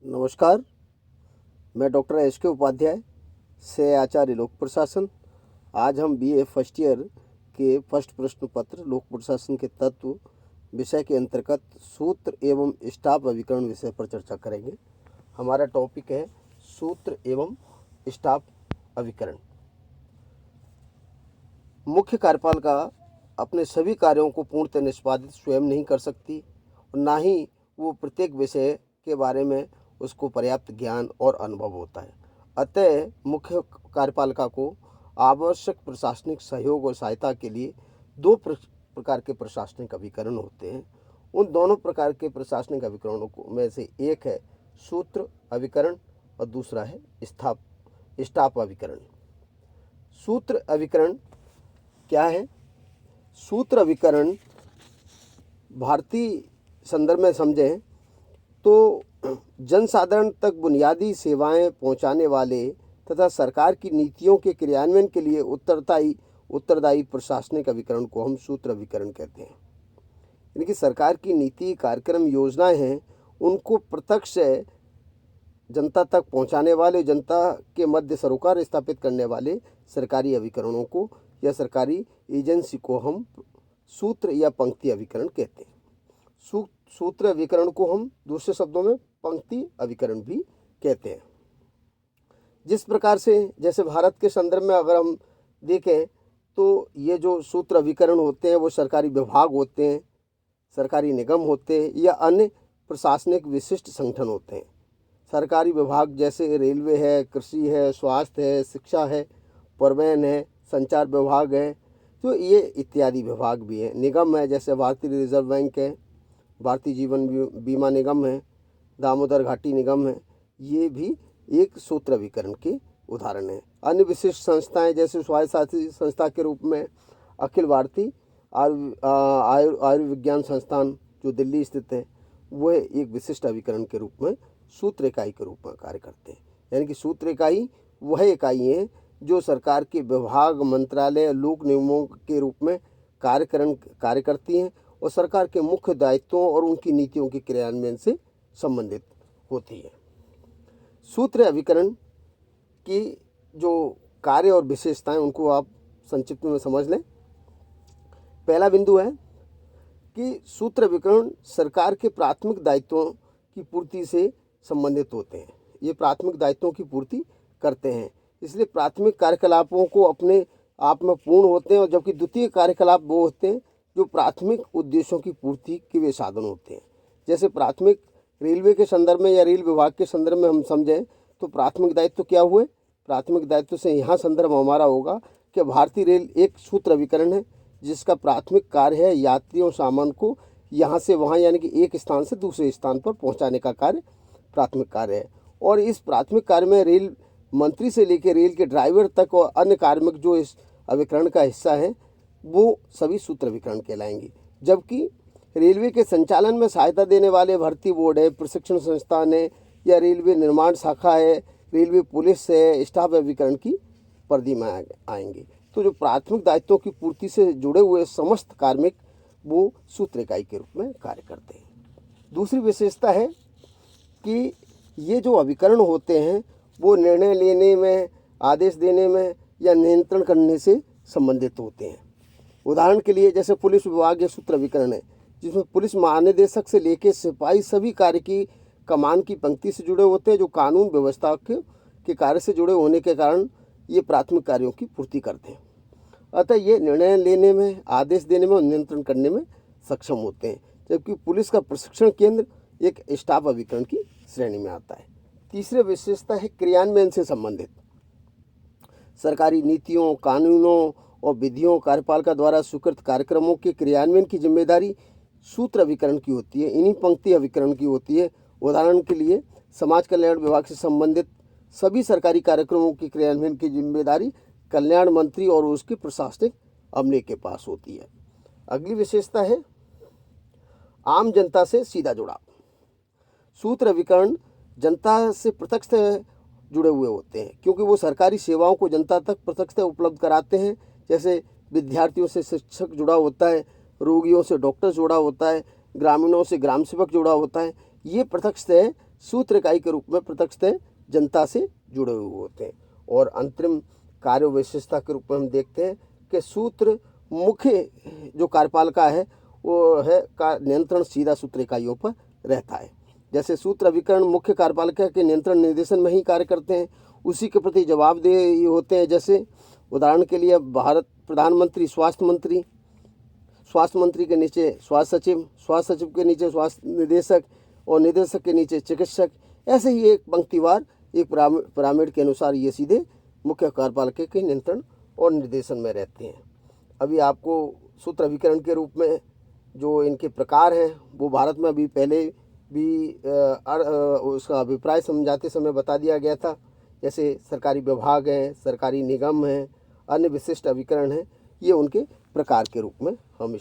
नमस्कार। मैं doctor S के उपाध्याय से आचार्य लोक प्रशासन। आज हम बीए फर्स्ट ईयर के फर्स्ट प्रश्न पत्र लोक प्रशासन के तत्व विषय के अंतर्गत सूत्र एवं स्टाफ अभिकरण विषय पर चर्चा करेंगे। हमारा टॉपिक है सूत्र एवं स्टाफ अभिकरण। मुख्य कार्यपालिका अपने सभी कार्यों को पूर्णतः निष्पादित स्वयं नहीं कर सकती और ना ही वो प्रत्येक विषय के बारे में उसको पर्याप्त ज्ञान और अनुभव होता है। अतः मुख्य कार्यपालिका को आवश्यक प्रशासनिक सहयोग और सहायता के लिए दो प्रकार के प्रशासनिक अभिकरण होते हैं। उन दोनों प्रकार के प्रशासनिक अभिकरणों को में से एक है सूत्र अभिकरण और दूसरा है स्टाफ अभिकरण। सूत्र अभिकरण क्या है? सूत्र अभिकरण भारतीय संदर्भ में समझें तो जनसाधारण तक बुनियादी सेवाएं पहुंचाने वाले तथा सरकार की नीतियों के क्रियान्वयन के लिए उत्तरदायी प्रशासनिक अभिकरण को हम सूत्र अभिकरण कहते हैं। यानी कि सरकार की नीति, कार्यक्रम, योजनाएं हैं, उनको प्रत्यक्ष जनता तक पहुंचाने वाले, जनता के मध्य सरोकार स्थापित करने वाले सरकारी अभिकरणों को या सरकारी एजेंसी को हम सूत्र या पंक्ति अभिकरण कहते हैं। सूत्र अभिकरण को हम दूसरे शब्दों में पंक्ति अभिकरण भी कहते हैं। जिस प्रकार से जैसे भारत के संदर्भ में अगर हम देखें तो ये जो सूत्र अभिकरण होते हैं वो सरकारी विभाग होते हैं, सरकारी निगम होते हैं या अन्य प्रशासनिक विशिष्ट संगठन होते हैं। सरकारी विभाग जैसे रेलवे है, कृषि है, स्वास्थ्य है, शिक्षा है, परिवहन है, संचार विभाग है, तो ये इत्यादि विभाग भी हैं। निगम है जैसे भारतीय रिजर्व बैंक है, भारतीय जीवन बीमा निगम है, दामोदर घाटी निगम है, ये भी एक सूत्र अभिकरण के उदाहरण है। अन्य विशिष्ट संस्थाएं जैसे स्वायत्तशासी संस्था के रूप में अखिल भारतीय आयुर्विज्ञान संस्थान जो दिल्ली स्थित है, वह एक विशिष्ट अभिकरण के रूप में सूत्र इकाई के रूप में कार्य करते हैं। यानी कि सूत्र इकाई वह इकाई है जो सरकार के विभाग, मंत्रालय, लोक निगमों के रूप में कार्य करती हैं और सरकार के मुख्य दायित्वों और उनकी नीतियों के क्रियान्वयन से संबंधित होती है। सूत्र अभिकरण की जो कार्य और विशेषताएं उनको आप संक्षिप्त में समझ लें। पहला बिंदु है कि सूत्र अभिकरण सरकार के प्राथमिक दायित्वों की पूर्ति से संबंधित होते हैं। ये प्राथमिक दायित्वों की पूर्ति करते हैं, इसलिए प्राथमिक कार्यकलापों को अपने आप में पूर्ण होते हैं, और जबकि द्वितीय कार्यकलाप वो होते हैं जो प्राथमिक उद्देश्यों की पूर्ति के वे साधन होते हैं। जैसे प्राथमिक रेलवे के संदर्भ में या रेल विभाग के संदर्भ में हम समझें तो प्राथमिक दायित्व क्या हुए? प्राथमिक दायित्व से यहाँ संदर्भ हमारा होगा कि भारतीय रेल एक सूत्र अभिकरण है जिसका प्राथमिक कार्य है यात्रियों सामान को यहाँ से वहाँ यानी कि एक स्थान से दूसरे स्थान पर पहुँचाने का कार्य प्राथमिक कार्य है। और इस प्राथमिक कार्य में रेल मंत्री से लेकर रेल के ड्राइवर तक और अन्य कार्मिक जो इस अभिकरण का हिस्सा है वो सभी सूत्र अभिकरण कहलाएंगे। जबकि रेलवे के संचालन में सहायता देने वाले भर्ती बोर्ड है, प्रशिक्षण संस्थान है या रेलवे निर्माण शाखा है, रेलवे पुलिस है, स्टाफ अभिकरण की परिधि में आएंगे। तो जो प्राथमिक दायित्वों की पूर्ति से जुड़े हुए समस्त कार्मिक वो सूत्र इकाई के रूप में कार्य करते हैं। दूसरी विशेषता है कि ये जो अभिकरण होते हैं वो निर्णय लेने में, आदेश देने में या नियंत्रण करने से संबंधित होते हैं। उदाहरण के लिए जैसे पुलिस विभाग ये सूत्र अभिकरण है जिसमें पुलिस महानिदेशक से लेकर सिपाही सभी कार्य की कमान की पंक्ति से जुड़े होते हैं, जो कानून व्यवस्था के कार्य से जुड़े होने के कारण ये प्राथमिक कार्यों की पूर्ति करते हैं। अतः ये निर्णय लेने में, आदेश देने में और नियंत्रण करने में सक्षम होते हैं। जबकि पुलिस का प्रशिक्षण केंद्र एक स्टाफ अभिकरण की श्रेणी में आता है। तीसरी विशेषता है क्रियान्वयन से संबंधित। सरकारी नीतियों, कानूनों और विधियों, कार्यपालिका द्वारा स्वीकृत कार्यक्रमों के क्रियान्वयन की जिम्मेदारी सूत्र अभिकरण की होती है, इन्हीं पंक्ति अभिकरण की होती है। उदाहरण के लिए समाज कल्याण विभाग से संबंधित सभी सरकारी कार्यक्रमों के क्रियान्वयन की जिम्मेदारी कल्याण मंत्री और उसके प्रशासनिक अमले के पास होती है। अगली विशेषता है आम जनता से सीधा जुड़ाव। सूत्र अभिकरण जनता से प्रत्यक्ष जुड़े हुए होते हैं क्योंकि वो सरकारी सेवाओं को जनता तक प्रत्यक्ष उपलब्ध कराते हैं। जैसे विद्यार्थियों से शिक्षक जुड़ा होता है, रोगियों से डॉक्टर जुड़ा होता है, ग्रामीणों से ग्राम सेवक जुड़ा होता है। ये प्रत्यक्ष सूत्र इकाई के रूप में प्रत्यक्षतः जनता से जुड़े हुए होते हैं। और अंतरिम कार्य विशेषता के रूप में हम देखते हैं कि सूत्र मुख्य जो कार्यपालिका है वो है का नियंत्रण सीधा सूत्र इकाइयों पर रहता है। जैसे सूत्र अभिकरण मुख्य कार्यपालिका के नियंत्रण निर्देशन में ही कार्य करते हैं, उसी के प्रति जवाबदेह होते हैं। जैसे उदाहरण के लिए भारत प्रधानमंत्री, स्वास्थ्य मंत्री के नीचे स्वास्थ्य सचिव के नीचे स्वास्थ्य निदेशक और निदेशक के नीचे चिकित्सक। ऐसे ही एक पंक्तिवार एक पिरामिड के अनुसार ये सीधे मुख्य कार्यपालिका के नियंत्रण और निर्देशन में रहते हैं। अभी आपको सूत्र अभिकरण के रूप में जो इनके प्रकार हैं वो भारत में अभी पहले भी उसका अभिप्राय समझाते समय बता दिया गया था। जैसे सरकारी विभाग हैं, सरकारी निगम हैं, अन्य विशिष्ट अभिकरण हैं, ये उनके प्रकार के रूप में हम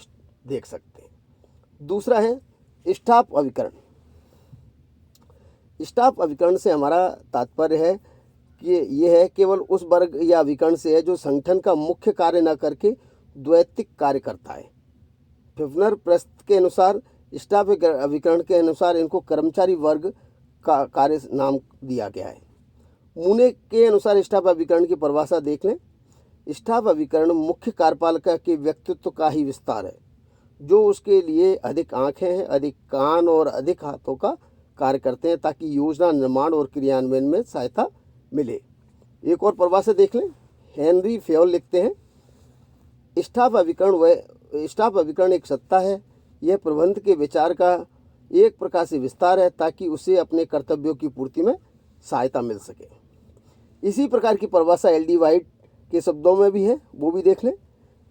देख सकते हैं। दूसरा है स्टाफ अभिकरण। स्टाफ अभिकरण से हमारा तात्पर्य है कि ये है केवल उस वर्ग या अभिकरण से है जो संगठन का मुख्य कार्य न करके द्वैतिक कार्य करता है। फिफ्नर प्रस्थ के अनुसार स्टाफ अभिकरण के अनुसार इनको कर्मचारी वर्ग का कार्य नाम दिया गया है। मूने के अनुसार स्टाफ अभिकरण की परिभाषा देख लें। स्टाफ अभिकरण मुख्य कार्यपालिका के व्यक्तित्व का ही विस्तार है, जो उसके लिए अधिक आंखें हैं, अधिक कान और अधिक हाथों का कार्य करते हैं ताकि योजना निर्माण और क्रियान्वयन में सहायता मिले। एक और परिभाषा देख लें। हेनरी फेयोल लिखते हैं, स्टाफ अभिकरण एक सत्ता है, यह प्रबंध के विचार का एक प्रकार से विस्तार है ताकि उसे अपने कर्तव्यों की पूर्ति में सहायता मिल सके। इसी प्रकार की परिभाषा एल.डी. वाइट के शब्दों में भी है, वो भी देख लें।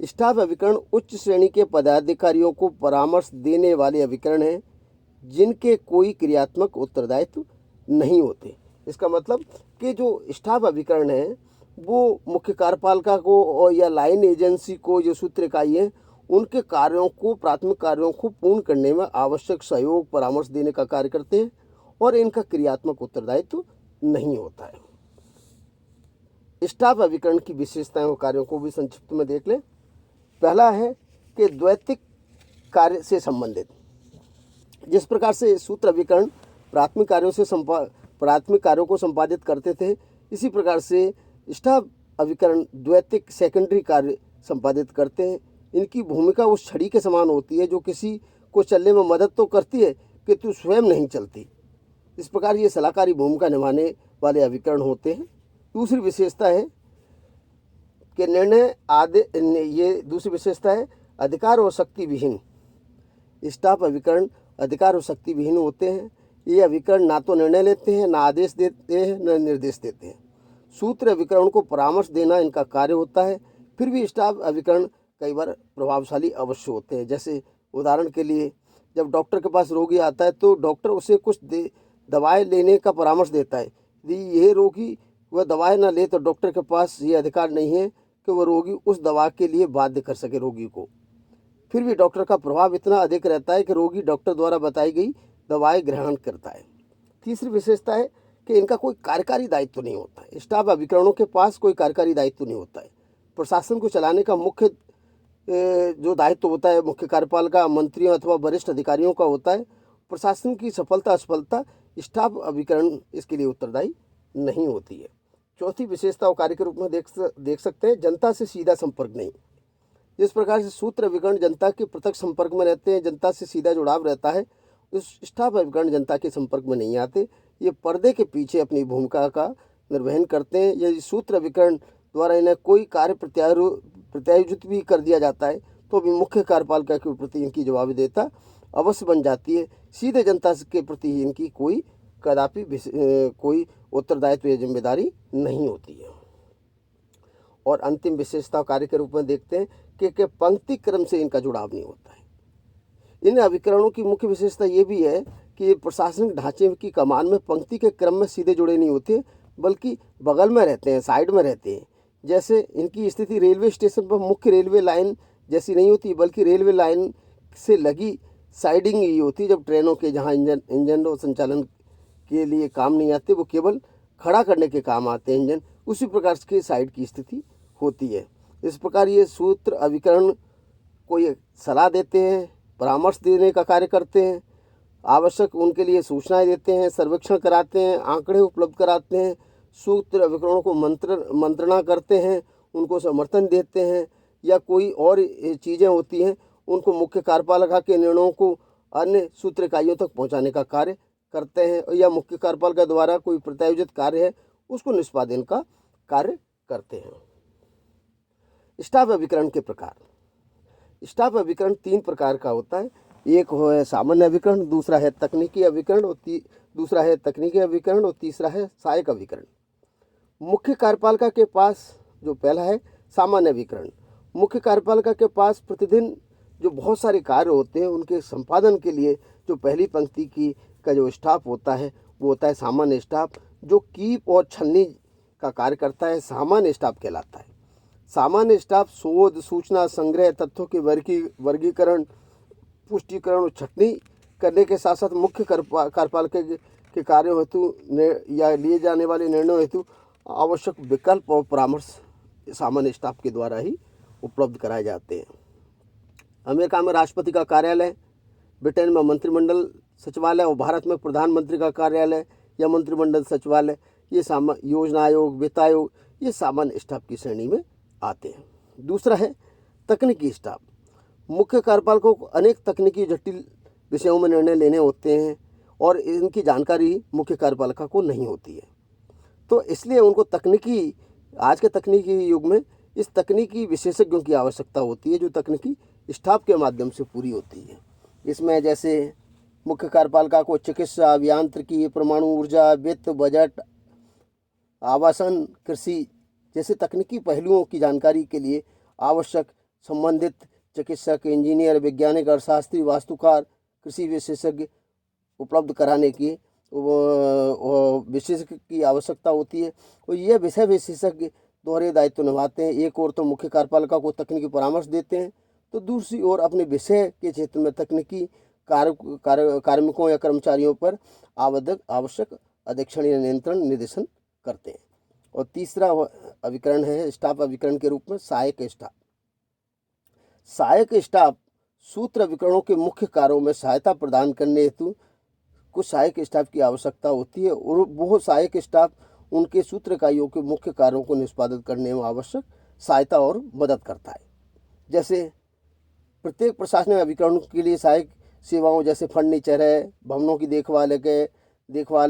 स्टाफ अभिकरण उच्च श्रेणी के पदाधिकारियों को परामर्श देने वाले अभिकरण हैं जिनके कोई क्रियात्मक उत्तरदायित्व नहीं होते। इसका मतलब कि जो स्टाफ अभिकरण है वो मुख्य कार्यपालिका को और या लाइन एजेंसी को जो सूत्र इकाई है उनके कार्यों को, प्राथमिक कार्यों को पूर्ण करने में आवश्यक सहयोग परामर्श देने का कार्य करते हैं और इनका क्रियात्मक उत्तरदायित्व नहीं होता है। स्टाफ अभिकरण की विशेषताएं और कार्यों को भी संक्षिप्त में देख लें। पहला है कि द्वैतिक कार्य से संबंधित। जिस प्रकार से सूत्र अभिकरण प्राथमिक कार्यों को संपादित करते थे, इसी प्रकार से स्टाफ अभिकरण द्वैतिक सेकेंडरी कार्य संपादित करते हैं। इनकी भूमिका उस छड़ी के समान होती है जो किसी को चलने में मदद तो करती है किंतु स्वयं नहीं चलती। इस प्रकार ये सलाहकारी भूमिका निभाने वाले अभिकरण होते हैं। दूसरी विशेषता है कि दूसरी विशेषता है अधिकार और शक्ति विहीन। स्टाफ अभिकरण अधिकार और शक्ति विहीन होते हैं। ये अभिकरण ना तो निर्णय लेते हैं, ना आदेश देते हैं, न निर्देश देते हैं। सूत्र अभिकरण को परामर्श देना इनका कार्य होता है। फिर भी स्टाफ अभिकरण कई बार प्रभावशाली अवश्य होते हैं। जैसे उदाहरण के लिए जब डॉक्टर के पास रोगी आता है तो डॉक्टर उसे कुछ दवाएं लेने का परामर्श देता है। यदि यह रोगी वह दवाएं ना ले तो डॉक्टर के पास ये अधिकार नहीं है कि वह रोगी उस दवा के लिए बाध्य कर सके रोगी को। फिर भी डॉक्टर का प्रभाव इतना अधिक रहता है कि रोगी डॉक्टर द्वारा बताई गई दवाएं ग्रहण करता है। तीसरी विशेषता है कि इनका कोई कार्यकारी दायित्व नहीं होता है। स्टाफ अभिकरणों के पास कोई कार्यकारी दायित्व नहीं होता है। प्रशासन को चलाने का मुख्य जो दायित्व होता है मुख्य कार्यपालिका मंत्रियों अथवा वरिष्ठ अधिकारियों का होता है। प्रशासन की सफलता असफलता स्टाफ अभिकरण इसके लिए उत्तरदायी नहीं होती है। चौथी विशेषता और कार्य के रूप में देख सकते हैं जनता से सीधा संपर्क नहीं। जिस प्रकार से सूत्र अभिकरण जनता के प्रत्यक्ष संपर्क में रहते हैं, जनता से सीधा जुड़ाव रहता है, इस स्टाफ अभिकरण जनता के संपर्क में नहीं आते। ये पर्दे के पीछे अपनी भूमिका का निर्वहन करते हैं। यदि सूत्र अभिकरण द्वारा इन्हें कोई कार्य प्रत्यायोजित भी कर दिया जाता है तो भी मुख्य कार्यपालिका के प्रति इनकी जवाबदेहिता अवश्य बन जाती है। सीधे जनता के प्रति इनकी कोई कदापि कोई उत्तरदायित्व या जिम्मेदारी नहीं होती है। और अंतिम विशेषता कार्य के रूप में देखते हैं कि पंक्ति क्रम से इनका जुड़ाव नहीं होता है। इन अभिकरणों की मुख्य विशेषता ये भी है कि प्रशासनिक ढांचे की कमान में पंक्ति के क्रम में सीधे जुड़े नहीं होते बल्कि बगल में रहते हैं, साइड में रहते हैं। जैसे इनकी स्थिति रेलवे स्टेशन पर मुख्य रेलवे लाइन जैसी नहीं होती बल्कि रेलवे लाइन से लगी साइडिंग ही होती है। जब ट्रेनों के जहाँ इंजन और संचालन के लिए काम नहीं आते, वो केवल खड़ा करने के काम आते हैं इंजन, उसी प्रकार की साइड की स्थिति होती है। इस प्रकार ये सूत्र अभिकरण को ये सलाह देते हैं, परामर्श देने का कार्य करते हैं आवश्यक उनके लिए सूचनाएं देते हैं, सर्वेक्षण कराते हैं, आंकड़े उपलब्ध कराते हैं, सूत्र अभिकरणों को मंत्रणा करते हैं, उनको समर्थन देते हैं, या कोई और चीज़ें होती हैं उनको मुख्य कार्यपालिका के निर्णयों को अन्य सूत्र इकाइयों तक पहुंचाने का कार्य करते हैं, या मुख्य कार्यपालिका द्वारा कोई प्रत्यायोजित कार्य है उसको निष्पादन का कार्य करते हैं। स्टाफ अभिकरण के प्रकार। स्टाफ अभिकरण 3 प्रकार का होता है। एक है सामान्य अभिकरण, दूसरा है तकनीकी अभिकरण और दूसरा है तकनीकी अभिकरण और तीसरा है सहायक अभिकरण। मुख्य कार्यपालिका के पास जो पहला है सामान्य अभिकरण, मुख्य कार्यपालिका के पास प्रतिदिन जो बहुत सारे कार्य होते हैं उनके संपादन के लिए जो पहली पंक्ति की का जो स्टाफ होता है वो होता है सामान्य स्टाफ, जो कीप और छलनी का कार्य करता है सामान्य स्टाफ कहलाता है। सामान्य स्टाफ शोध, सूचना संग्रह, तथ्यों के वर्गीकरण, पुष्टिकरण और छटनी करने के साथ साथ मुख्य कार्यपालिका के कार्यों हेतु या लिए जाने वाले निर्णयों हेतु आवश्यक विकल्प और परामर्श सामान्य स्टाफ के द्वारा ही उपलब्ध कराए जाते हैं। अमेरिका में राष्ट्रपति का कार्यालय, ब्रिटेन में मंत्रिमंडल सचिवालय और भारत में प्रधानमंत्री का कार्यालय या मंत्रिमंडल सचिवालय, ये योजना आयोग, वित्त आयोग, ये सामान्य स्टाफ की श्रेणी में आते हैं। दूसरा है तकनीकी स्टाफ। मुख्य कार्यपालिका को अनेक तकनीकी जटिल विषयों में निर्णय लेने होते हैं और इनकी जानकारी मुख्य कार्यपालिका को नहीं होती है, तो इसलिए उनको आज के तकनीकी युग में इस तकनीकी विशेषज्ञों की आवश्यकता होती है जो तकनीकी स्टाफ के माध्यम से पूरी होती है। इसमें जैसे मुख्य कार्यपालिका को चिकित्सा, अभियांत्रिकी, परमाणु ऊर्जा, वित्त, बजट, आवासन, कृषि जैसे तकनीकी पहलुओं की जानकारी के लिए आवश्यक संबंधित चिकित्सक, इंजीनियर, वैज्ञानिक, अर्थशास्त्री, वास्तुकार, कृषि विशेषज्ञ उपलब्ध कराने की विशेषज्ञ की आवश्यकता होती है। और ये विषय विशेषज्ञ दोहरे दायित्व निभाते हैं। एक ओर तो मुख्य कार्यपालिका को तकनीकी परामर्श देते हैं, तो दूसरी ओर अपने विषय के क्षेत्र में तकनीकी कार्मिकों या कर्मचारियों पर आवश्यक अधीक्षण या नियंत्रण निर्देशन करते हैं। और तीसरा अभिकरण है स्टाफ अभिकरण के रूप में सहायक स्टाफ। सहायक स्टाफ सूत्र अभिकरणों के मुख्य कार्यों में सहायता प्रदान करने हेतु कुछ सहायक स्टाफ की आवश्यकता होती है और वो सहायक स्टाफ उनके सूत्र इकाइयों के मुख्य कार्यों को निष्पादित करने में आवश्यक सहायता और मदद करता है। जैसे प्रत्येक प्रशासनिक अभिकरण के लिए सहायक सेवाओं जैसे फर्नीचर है, भवनों की देखभाल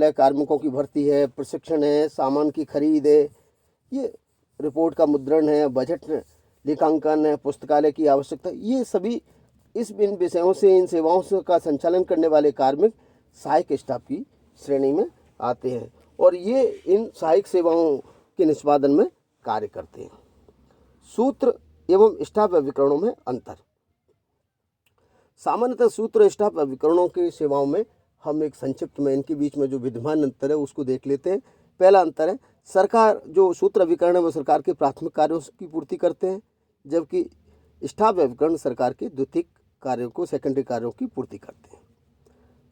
है, कार्मिकों की भर्ती है, प्रशिक्षण है, सामान की खरीद है, ये रिपोर्ट का मुद्रण है, बजट लेखांकन है, पुस्तकालय की आवश्यकता, ये सभी इन विषयों से इन सेवाओं का संचालन करने वाले कार्मिक सहायक स्टाफ की श्रेणी में आते हैं और ये इन सहायक सेवाओं के निष्पादन में कार्य करते हैं। सूत्र एवं स्टाफ अभिकरणों में अंतर। सामान्यतः सूत्र स्टाफ अभिकरणों की सेवाओं में हम एक संक्षिप्त में इनके बीच में जो विद्यमान अंतर है उसको देख लेते हैं। पहला अंतर है, सरकार जो सूत्र अभिकरण है वो सरकार के प्राथमिक कार्यों की पूर्ति करते हैं, जबकि स्टाफ अभिकरण सरकार के द्वितीयक कार्यों को, सेकेंडरी कार्यों की पूर्ति करते हैं।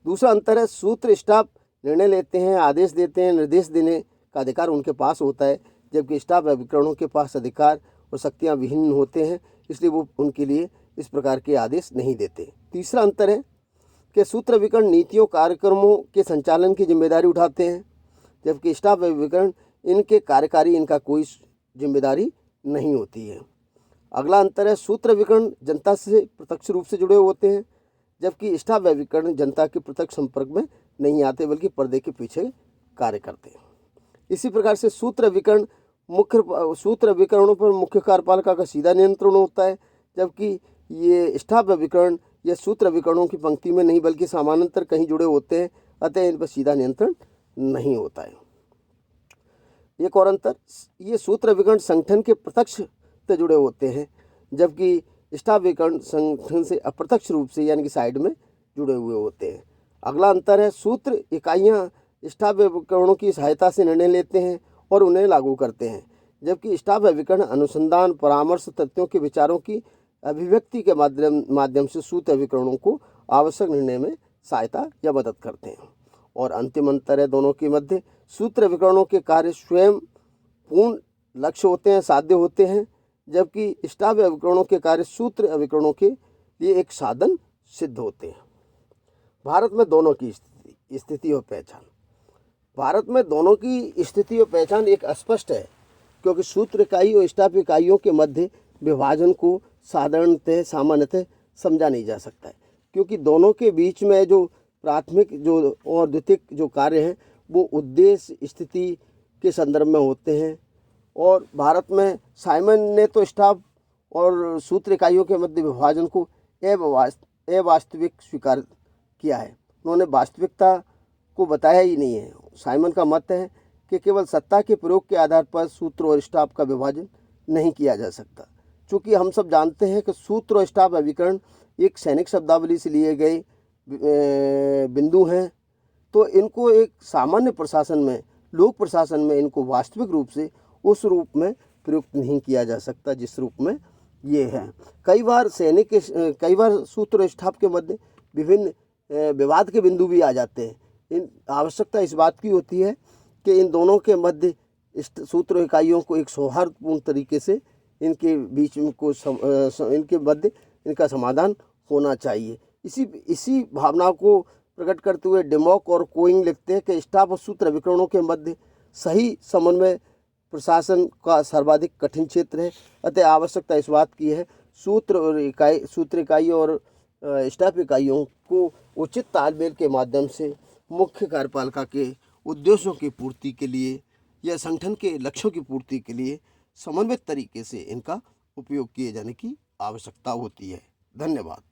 दूसरा अंतर है, सूत्र स्टाफ निर्णय लेते हैं, आदेश देते हैं, निर्देश देने का अधिकार उनके पास होता है, जबकि स्टाफ अभिकरणों के पास अधिकार और शक्तियाँ विहीन होते हैं, इसलिए वो उनके लिए इस प्रकार के आदेश नहीं देते। तीसरा अंतर है कि सूत्र अभिकरण नीतियों कार्यक्रमों के संचालन की जिम्मेदारी उठाते हैं, जबकि स्टाफ अभिकरण इनके कार्यकारी इनका कोई जिम्मेदारी नहीं होती है। अगला अंतर है, सूत्र अभिकरण जनता से प्रत्यक्ष रूप से जुड़े होते हैं, जबकि स्टाफ अभिकरण जनता के प्रत्यक्ष संपर्क में नहीं आते बल्कि पर्दे के पीछे कार्य करते हैं। इसी प्रकार से सूत्र अभिकरणों पर मुख्य कार्यपालिका का सीधा नियंत्रण होता है, जबकि ये स्टाफ अभिकरण या सूत्र अभिकरणों की पंक्ति में नहीं बल्कि समानांतर कहीं जुड़े होते हैं, अतः इन पर सीधा नियंत्रण नहीं होता है। एक और अंतर, ये सूत्र अभिकरण संगठन के प्रत्यक्ष से जुड़े होते हैं, जबकि स्टाफ अभिकरण संगठन से अप्रत्यक्ष रूप से यानी कि साइड में जुड़े हुए होते हैं। अगला अंतर है, सूत्र इकाइयाँ स्टाफ अभिकरणों की सहायता से निर्णय लेते हैं और उन्हें लागू करते हैं, जबकि स्टाफ अभिकरण अनुसंधान, परामर्श, तथ्यों के विचारों की अभिव्यक्ति के माध्यम से सूत्र अभिकरणों को आवश्यक निर्णय में सहायता या मदद करते हैं। और अंतिम अंतर है दोनों के मध्य, सूत्र अभिकरणों के कार्य स्वयं पूर्ण लक्ष्य होते हैं, साध्य होते हैं, जबकि स्टाफ अभिकरणों के कार्य सूत्र अभिकरणों के लिए एक साधन सिद्ध होते हैं। भारत में दोनों की स्थिति और पहचान। भारत में दोनों की स्थिति और पहचान एक स्पष्ट है, क्योंकि सूत्र इकाई और स्टाफ इकाइयों के मध्य विभाजन को सामान्यतः समझा नहीं जा सकता है, क्योंकि दोनों के बीच में जो प्राथमिक जो और द्वितीयक जो कार्य हैं वो उद्देश्य स्थिति के संदर्भ में होते हैं। और भारत में साइमन ने तो स्टाफ और सूत्र इकाइयों के मध्य विभाजन को अवास्तविक स्वीकार किया है। उन्होंने वास्तविकता को बताया ही नहीं है। साइमन का मत है कि केवल सत्ता के प्रयोग के आधार पर सूत्र और स्टाफ का विभाजन नहीं किया जा सकता। चूँकि हम सब जानते हैं कि सूत्र और स्टाफ अभिकरण एक सैनिक शब्दावली से लिए गए बिंदु हैं, तो इनको एक सामान्य प्रशासन में, लोक प्रशासन में इनको वास्तविक रूप से उस रूप में प्रयुक्त नहीं किया जा सकता जिस रूप में ये है। कई बार सूत्र और स्टाफ के मध्य विभिन्न विवाद के बिंदु भी आ जाते हैं। इन आवश्यकता इस बात की होती है कि इन दोनों के मध्य सूत्र इकाइयों को एक सौहार्दपूर्ण तरीके से इनके बीच में इनके मध्य इनका समाधान होना चाहिए। इसी भावना को प्रकट करते हुए डेमोक और कोइंग लिखते हैं कि स्टाफ और सूत्र अभिकरणों के मध्य सही समन्वय प्रशासन का सर्वाधिक कठिन क्षेत्र है। अतः आवश्यकता इस बात की है सूत्र इकाई और स्टाफ इकाइयों को उचित तालमेल के माध्यम से मुख्य कार्यपालिका के उद्देश्यों की पूर्ति के लिए या संगठन के लक्ष्यों की पूर्ति के लिए समन्वित तरीके से इनका उपयोग किए जाने की आवश्यकता होती है। धन्यवाद।